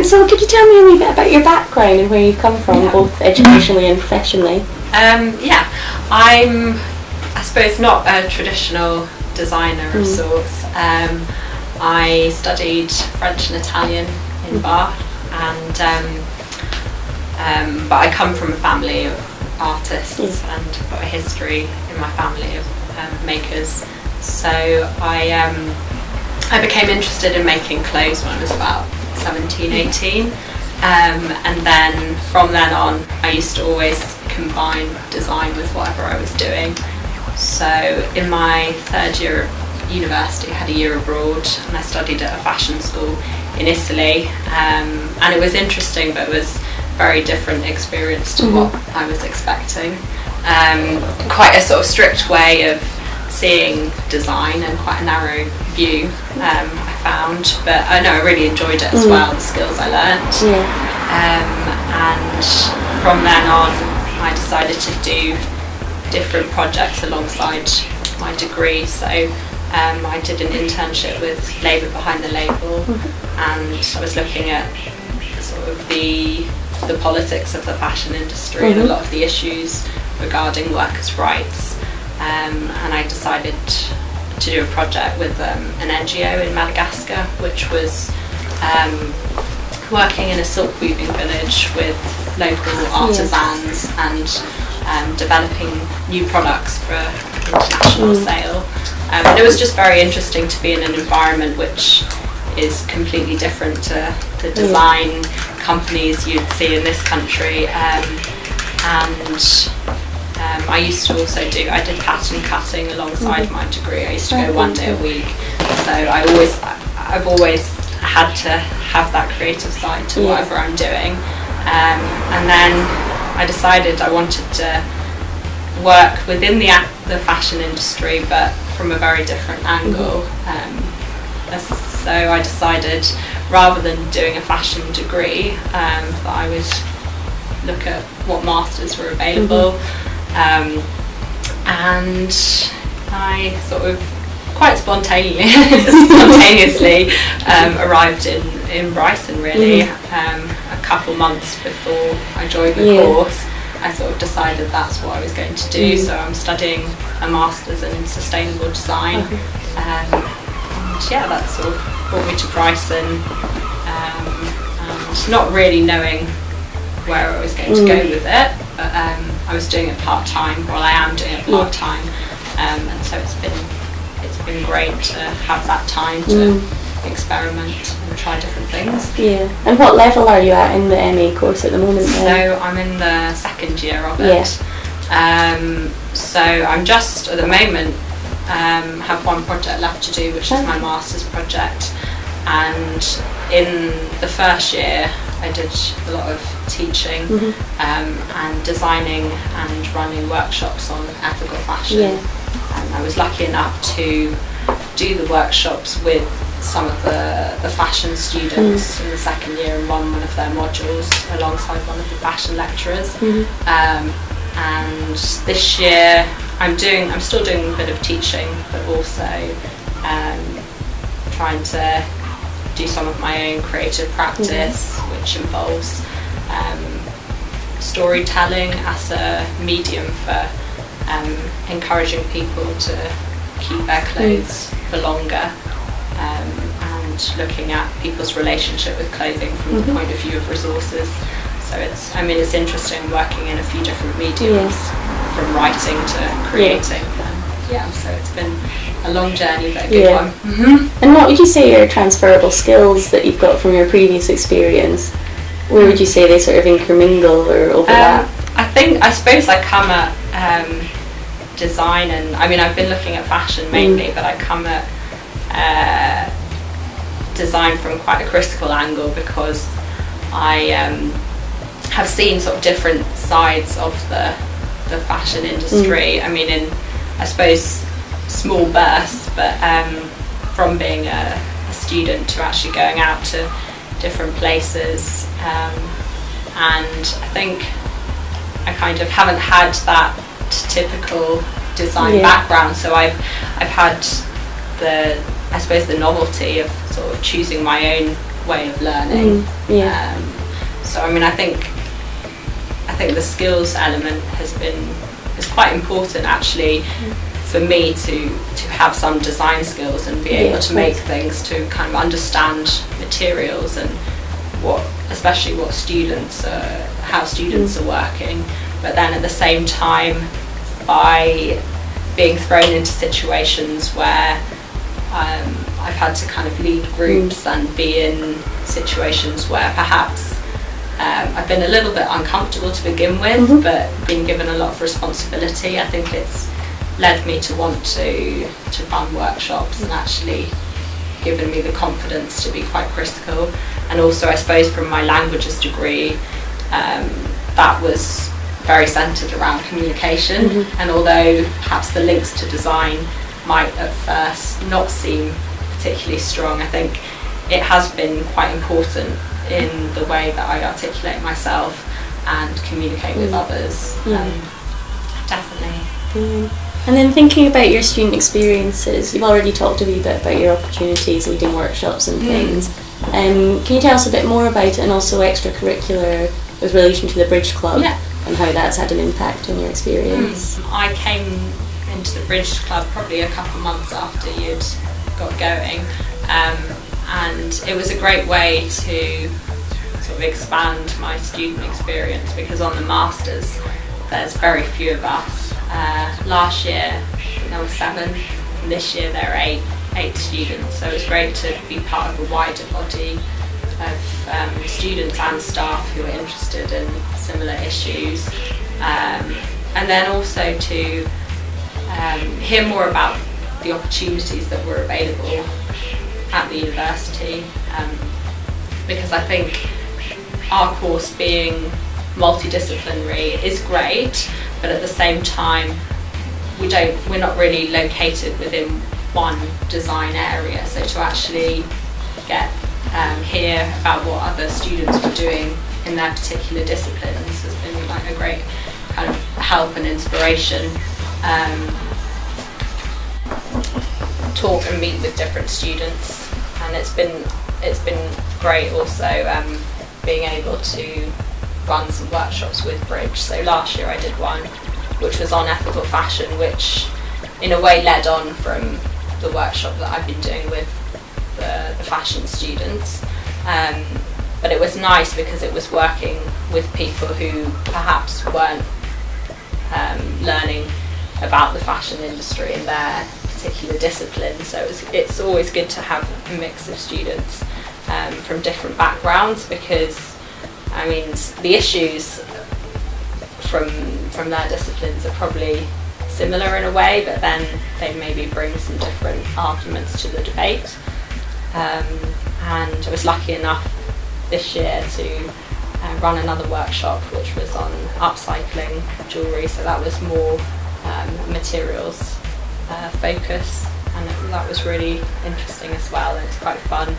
So could you tell me a little bit about your background and where you've come from, both educationally and professionally? I'm, I suppose, not a traditional designer of sorts. I studied French and Italian in Bath, and but I come from a family of artists and got a history in my family of makers. So I became interested in making clothes when I was about 17, 18. And then from then on I used to always combine design with whatever I was doing. So in my third year of university I had a year abroad, and I studied at a fashion school in Italy, and it was interesting, but it was a very different experience to what I was expecting. Quite a sort of strict way of seeing design and quite a narrow view, I found, but I know I really enjoyed it as well, the skills I learnt. And from then on I decided to do different projects alongside my degree. So I did an internship with Labour Behind the Label, and I was looking at sort of the politics of the fashion industry and a lot of the issues regarding workers' rights. And I decided to do a project with an NGO in Madagascar, which was working in a silk weaving village with local artisans and developing new products for international sale. And it was just very interesting to be in an environment which is completely different to the design companies you'd see in this country. I used to also I did pattern cutting alongside my degree. I used to go 1 day a week, so I've always had to have that creative side to whatever I'm doing. And then I decided I wanted to work within the fashion industry, but from a very different angle. So I decided, rather than doing a fashion degree, that I would look at what masters were available. And I sort of quite spontaneously arrived in Brighton, really. A couple months before I joined the course, I sort of decided that's what I was going to do. So I'm studying a master's in sustainable design, and that sort of brought me to Brighton, and not really knowing where I was going to go with it, but I was doing it part-time. Well, I am doing it part-time, and so it's been great to have that time to experiment and try different things. And what level are you at in the MA course at the moment? So I'm in the second year of it. So I'm just at the moment have one project left to do, which is my master's project, and in the first year I did a lot of teaching and designing and running workshops on ethical fashion. And I was lucky enough to do the workshops with some of the fashion students in the second year and run one of their modules alongside one of the fashion lecturers. And this year I'm still doing a bit of teaching, but also trying to do some of my own creative practice, which involves storytelling as a medium for encouraging people to keep their clothes for longer, and looking at people's relationship with clothing from the point of view of resources. So it's interesting working in a few different mediums, from writing to creating. So it's been a long journey, but a good one. And what would you say are transferable skills that you've got from your previous experience? Where would you say they sort of intermingle or overlap? I suppose I come at design, and I've been looking at fashion mainly, but I come at design from quite a critical angle, because I have seen sort of different sides of the fashion industry. In, I suppose, small bursts, but from being a student to actually going out to different places, and I think I kind of haven't had that typical design background, so I've had the novelty of sort of choosing my own way of learning. Yeah. So I mean, I think the skills element is quite important actually for me to have some design skills and be able to make things, to kind of understand materials and especially what students how students are working. But then at the same time, by being thrown into situations where I've had to kind of lead groups and be in situations where perhaps I've been a little bit uncomfortable to begin with, but been given a lot of responsibility. I think it's led me to want to run workshops and actually given me the confidence to be quite critical. And also, I suppose, from my languages degree, that was very centred around communication. And although perhaps the links to design might at first not seem particularly strong, I think it has been quite important in the way that I articulate myself and communicate with others. Definitely. And then thinking about your student experiences, you've already talked a wee bit about your opportunities leading workshops and things. Can you tell us a bit more about it, and also extracurricular with relation to the Bridge Club and how that's had an impact on your experience? I came into the Bridge Club probably a couple of months after you'd got going, and it was a great way to sort of expand my student experience, because on the Masters there's very few of us. Last year there were 7, and this year there are 8 students, so it was great to be part of a wider body of students and staff who are interested in similar issues, and then also to hear more about the opportunities that were available at the university, because I think our course being multidisciplinary is great, but at the same time we're not really located within one design area, so to actually hear about what other students were doing in their particular disciplines has been like a great kind of help and inspiration. Talk and meet with different students, and it's been great also being able to run some workshops with Bridge. So last year I did one which was on ethical fashion, which in a way led on from the workshop that I've been doing with the fashion students, but it was nice because it was working with people who perhaps weren't learning about the fashion industry in their particular discipline. So it's always good to have a mix of students from different backgrounds, because I mean the issues from their disciplines are probably similar in a way, but then they maybe bring some different arguments to the debate. And I was lucky enough this year to run another workshop which was on upcycling jewellery, so that was more materials focus, and that was really interesting as well, and it's quite fun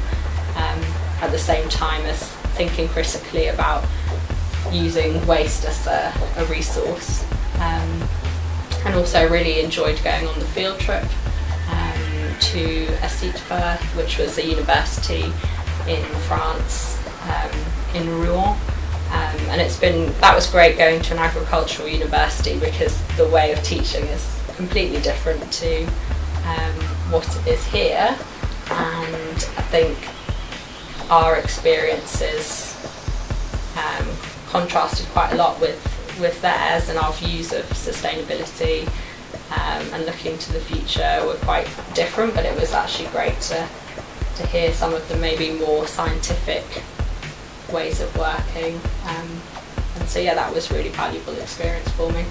at the same time as thinking critically about using waste as a resource. And also really enjoyed going on the field trip to Citefeux, which was a university in France, in Rouen, and that was great going to an agricultural university, because the way of teaching is completely different to what it is here, and I think our experiences contrasted quite a lot with theirs, and our views of sustainability and looking to the future were quite different, but it was actually great to hear some of the maybe more scientific ways of working, and so yeah, that was really valuable experience for me.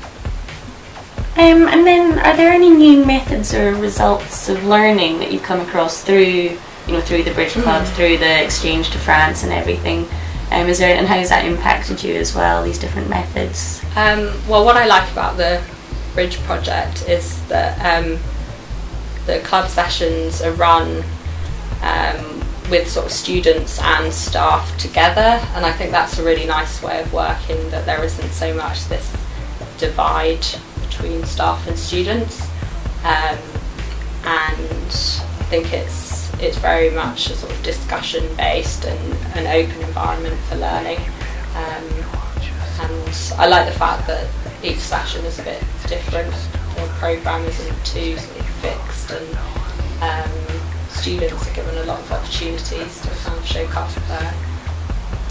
And then are there any new methods or results of learning that you've come across through the Bridge Club, through the exchange to France and everything? And how has that impacted you as well, these different methods? Well, what I like about the Bridge project is that the club sessions are run with sort of students and staff together, and I think that's a really nice way of working, that there isn't so much this divide between staff and students, and I think it's it's very much a sort of discussion based and an open environment for learning. And I like the fact that each session is a bit different. The programme isn't too sort of fixed, and students are given a lot of opportunities to kind of showcase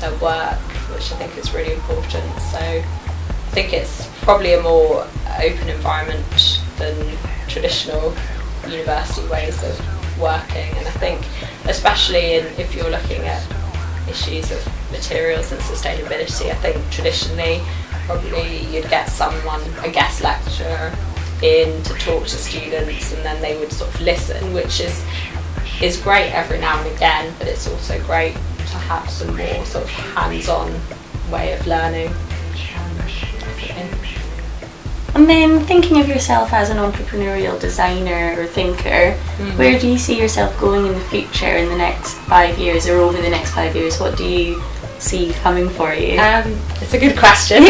their work, which I think is really important. So I think it's probably a more open environment than traditional university ways of working, and I think especially if you're looking at issues of materials and sustainability, I think traditionally probably you'd get someone, a guest lecturer, in to talk to students, and then they would sort of listen, which is great every now and again, but it's also great to have some more sort of hands-on way of learning. And then thinking of yourself as an entrepreneurial designer or thinker, where do you see yourself going in the future, in the next 5 years or over the next 5 years? What do you see coming for you? It's a good question.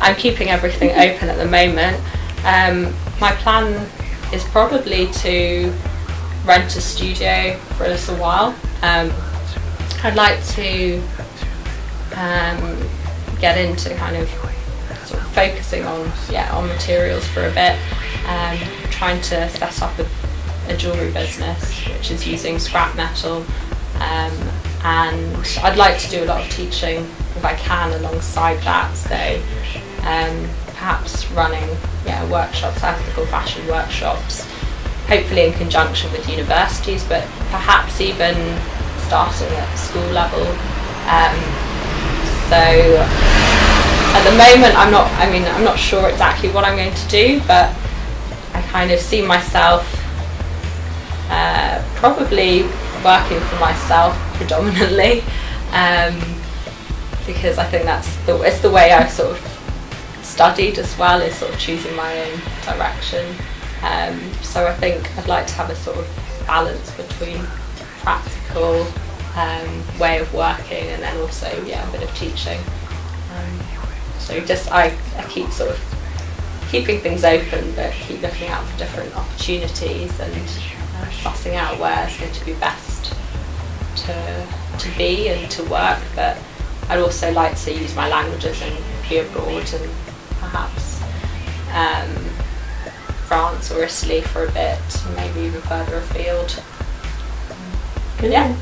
I'm keeping everything open at the moment. My plan is probably to rent a studio for a little while. I'd like to get into kind of sort of focusing on materials for a bit, trying to set up a jewellery business which is using scrap metal, and I'd like to do a lot of teaching if I can alongside that, so perhaps running workshops, ethical fashion workshops, hopefully in conjunction with universities, but perhaps even starting at school level. So at the moment I'm not sure exactly what I'm going to do, but I kind of see myself probably working for myself predominantly, because I think it's the way I've sort of studied as well, is sort of choosing my own direction. So I think I'd like to have a sort of balance between practical way of working and then also a bit of teaching. So just I keep sort of keeping things open, but keep looking out for different opportunities and sussing out where it's going to be best to be and to work. But I'd also like to use my languages and be abroad, and perhaps France or Italy for a bit, maybe even further afield. Yeah.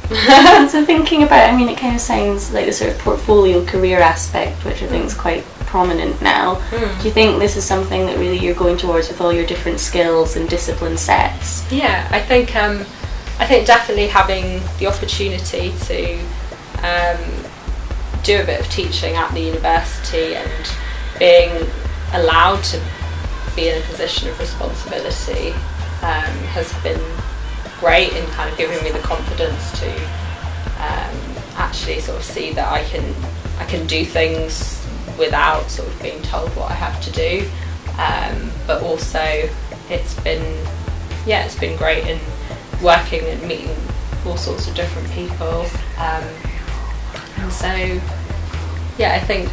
So thinking about, it kind of sounds like the sort of portfolio career aspect, which I think is quite prominent now. Do you think this is something that really you're going towards with all your different skills and discipline sets? Yeah, I think definitely having the opportunity to do a bit of teaching at the university and being allowed to be in a position of responsibility has been great in kind of giving me the confidence to actually sort of see that I can do things without sort of being told what I have to do, but also it's been great in working and meeting all sorts of different people, and so I think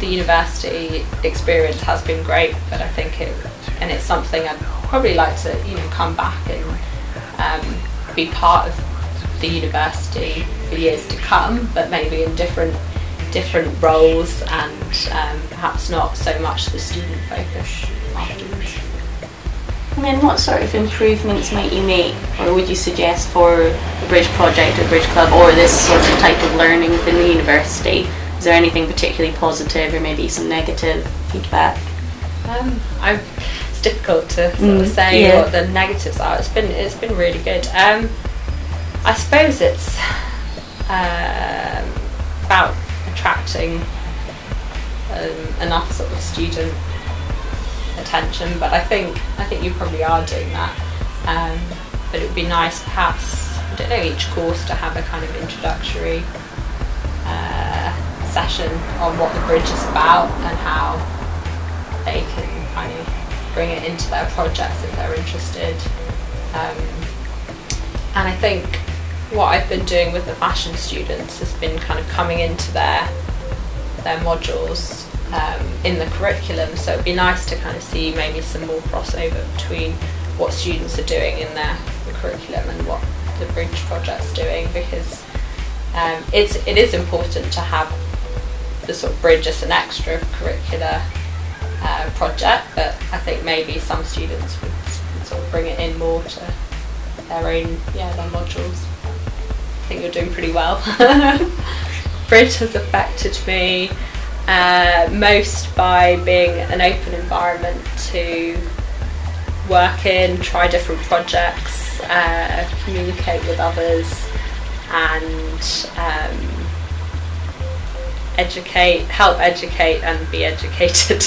the university experience has been great, but I think it's something I'd probably like to come back and be part of the university for years to come, but maybe in different roles, and perhaps not so much the student focus afterwards. And then what sort of improvements might you make, or would you suggest for the Bridge Project or Bridge Club, or this sort of type of learning within the university? Is there anything particularly positive or maybe some negative feedback? It's difficult to sort of say what the negatives are. It's been really good. I suppose it's about attracting enough sort of student attention, but I think you probably are doing that. But it would be nice, perhaps, I don't know, each course to have a kind of introductory session on what the bridge is about and how they can kind of bring it into their projects if they're interested. And I think what I've been doing with the fashion students has been kind of coming into their modules in the curriculum, so it'd be nice to kind of see maybe some more crossover between what students are doing in the curriculum and what the bridge project's doing, because it is important to have the sort of bridge as an extracurricular project, but I think maybe some students would sort of bring it in more to their own, their modules. I think you're doing pretty well. Bridge has affected me most by being an open environment to work in, try different projects, communicate with others, and help educate and be educated.